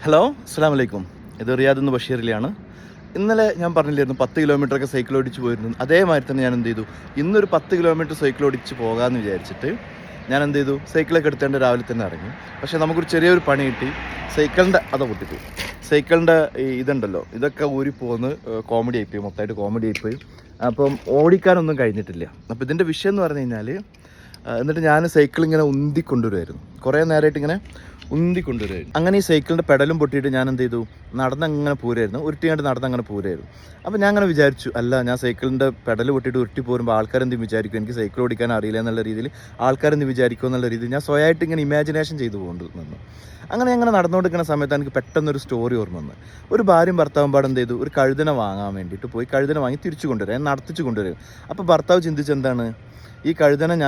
Hello, അസ്സലാമു അലൈക്കും. ഇത് റിയാദ് എന്ന് ബഷീറിലാണ്. ഇന്നലെ ഞാൻ പറഞ്ഞില്ലായിരുന്നു 10 കിലോമീറ്ററൊക്കെ സൈക്കിൾ ഓടിച്ച് പോയിരുന്നു. അതേമാതിരി തന്നെ ഞാൻ എന്ത് ചെയ്തു, ഇന്നൊരു 10 കിലോമീറ്റർ സൈക്കിൾ ഓടിച്ച് പോകാമെന്ന് വിചാരിച്ചിട്ട് ഞാൻ എന്ത് ചെയ്തു, സൈക്കിളൊക്കെ എടുത്തുകൊണ്ട് രാവിലെ തന്നെ ഇറങ്ങി. പക്ഷേ നമുക്കൊരു ചെറിയൊരു പണി കിട്ടി. സൈക്കിളിൻ്റെ പൊട്ടിപ്പോയി. സൈക്കിളിൻ്റെ ഇതുണ്ടല്ലോ, ഇതൊക്കെ ഊരിപ്പോന്ന് കോമഡി ആയിപ്പോയി, മൊത്തമായിട്ട് കോമഡി ആയിപ്പോയി. അപ്പം ഓടിക്കാനൊന്നും കഴിഞ്ഞിട്ടില്ല. അപ്പോൾ ഇതിൻ്റെ വിഷയം എന്ന് പറഞ്ഞു കഴിഞ്ഞാൽ, എന്നിട്ട് ഞാൻ സൈക്കിൾ ഇങ്ങനെ ഉന്തിക്കൊണ്ടുവരുമായിരുന്നു. കുറേ നേരമായിട്ട് ഇങ്ങനെ ഉന്തിക്കൊണ്ടുവരുമായിരുന്നു. അങ്ങനെ ഈ സൈക്കിളിൻ്റെ പെഡലും പൊട്ടിയിട്ട് ഞാൻ എന്ത് ചെയ്തു, നടന്നങ്ങനെ പോരായിരുന്നു, ഉരുട്ടിയാണ്ട് നടന്നങ്ങനെ പോരായിരുന്നു. അപ്പോൾ ഞാൻ അങ്ങനെ വിചാരിച്ചു, അല്ല, ഞാൻ സൈക്കിളിൻ്റെ പെഡൽ പൊട്ടിയിട്ട് ഉരുട്ടി പോരുമ്പോൾ ആൾക്കാരെന്ത് വിചാരിക്കും, എനിക്ക് സൈക്കിൾ ഓടിക്കാൻ അറിയില്ല എന്നുള്ള രീതിയിൽ ആൾക്കാരെന്ത് വിചാരിക്കും എന്നുള്ള രീതിയിൽ ഞാൻ സ്വയമായിട്ട് ഇങ്ങനെ ഇമാജിനേഷൻ ചെയ്തു കൊണ്ടുവന്നു. അങ്ങനെ നടന്നുകൊണ്ടിരിക്കുന്ന സമയത്ത് എനിക്ക് പെട്ടെന്നൊരു സ്റ്റോറി ഓർമ്മ വന്നു. ഒരു ഭാര്യയും ഭർത്താവും പാടെ എന്ത് ചെയ്തു, ഒരു കഴുതനെ വാങ്ങാൻ വേണ്ടിയിട്ട് പോയി കഴുതനെ വാങ്ങി തിരിച്ചു കൊണ്ടുവരും, നടത്തിച്ചു കൊണ്ടുവരും. അപ്പോൾ ഭർത്താവ് ചിന്തിച്ചെന്താണ്, ഈ കഴുതനെ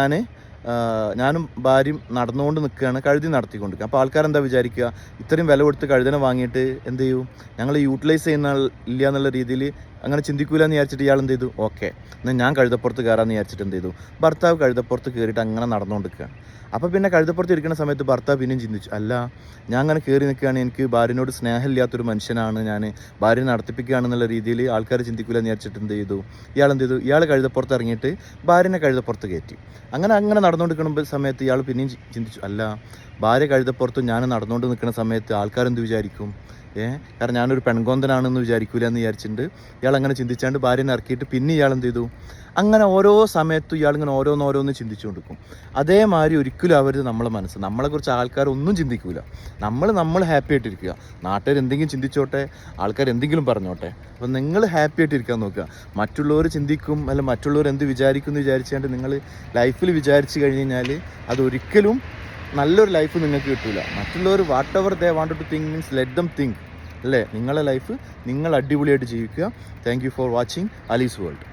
ഞാനും ഭാര്യയും നടന്നുകൊണ്ട് നിൽക്കുകയാണ്, കഴുതി നടത്തിക്കൊണ്ടിരിക്കുക. അപ്പോൾ ആൾക്കാരെന്താ വിചാരിക്കുക, ഇത്രയും വില കൊടുത്ത് കഴുതനെ വാങ്ങിയിട്ട് എന്ത് ചെയ്യും, ഞങ്ങൾ യൂട്ടിലൈസ് ചെയ്യുന്ന ഇല്ല എന്നുള്ള രീതിയിൽ അങ്ങനെ ചിന്തിക്കൂല എന്ന് വിചാരിച്ചിട്ട് ഇയാൾ എന്ത് ചെയ്തു, ഓക്കെ എന്നാൽ ഞാൻ കഴുതപ്പുറത്ത് കയറാമെന്ന് വിചാരിച്ചിട്ട് എന്ത് ചെയ്തു, ഭർത്താവ് കഴുതപ്പുറത്ത് കയറിയിട്ട് അങ്ങനെ നടന്നുകൊണ്ടിരിക്കുകയാണ്. അപ്പോൾ പിന്നെ കഴുതപ്പുറത്ത് ഇരിക്കുന്ന സമയത്ത് ഭർത്താവ് പിന്നെയും ചിന്തിച്ചു, അല്ല, ഞാൻ അങ്ങനെ കയറി നിൽക്കുകയാണ്, എനിക്ക് ഭാര്യനോട് സ്നേഹമില്ലാത്തൊരു മനുഷ്യനാണ്, ഞാൻ ഭാര്യനെ നടത്തിപ്പിക്കുകയാണെന്നുള്ള രീതിയിൽ ആൾക്കാർ ചിന്തിക്കില്ല എന്ന് വിചാരിച്ചിട്ട് എന്ത് ചെയ്തു, ഇയാൾ കഴുതപ്പുറത്ത് ഇറങ്ങിയിട്ട് ഭാര്യനെ കഴുതപ്പുറത്ത് കയറ്റി. അങ്ങനെ നടന്നുകൊണ്ടിരിക്കുന്ന സമയത്ത് ഇയാൾ പിന്നെയും ചിന്തിച്ചു, അല്ല, ഭാര്യ കഴുതപ്പുറത്ത് ഞാൻ നടന്നുകൊണ്ട് നിൽക്കുന്ന സമയത്ത് ആൾക്കാരെന്ത് വിചാരിക്കും, കാരണം ഞാനൊരു പെൺകൊന്തനാണെന്ന് വിചാരിക്കില്ല എന്ന് വിചാരിച്ചിട്ടുണ്ട്. ഇയാൾ അങ്ങനെ ചിന്തിച്ചാണ്ട് ഭാര്യനെ ഇറക്കിയിട്ട് പിന്നെ ഇയാൾ എന്ത് ചെയ്തു, അങ്ങനെ ഓരോ സമയത്തും ഇയാളിങ്ങനെ ഓരോന്നോരോന്ന് ചിന്തിച്ചുകൊണ്ടിരിക്കും. അതേമാതിരി ഒരിക്കലും അവർ നമ്മളെ മനസ്സ്, നമ്മളെക്കുറിച്ച് ആൾക്കാരൊന്നും ചിന്തിക്കില്ല. നമ്മൾ ഹാപ്പി ആയിട്ടിരിക്കുക. നാട്ടുകാർ എന്തെങ്കിലും ചിന്തിച്ചോട്ടെ, ആൾക്കാർ എന്തെങ്കിലും പറഞ്ഞോട്ടെ, അപ്പം നിങ്ങൾ ഹാപ്പി ആയിട്ടിരിക്കാൻ നോക്കുക. മറ്റുള്ളവർ ചിന്തിക്കും, അല്ല മറ്റുള്ളവർ എന്ത് വിചാരിക്കും എന്ന് വിചാരിച്ചാണ്ട് നിങ്ങൾ ലൈഫിൽ വിചാരിച്ച് കഴിഞ്ഞ് കഴിഞ്ഞാൽ അതൊരിക്കലും നല്ലൊരു ലൈഫ് നിങ്ങൾക്ക് കിട്ടില്ല. മറ്റുള്ളവർ whatever they want to think means let them think, അല്ലേ? നിങ്ങളുടെ ലൈഫ് നിങ്ങൾ അടിപൊളിയായിട്ട് ജീവിക്കുക. Thank you for watching Ali's world.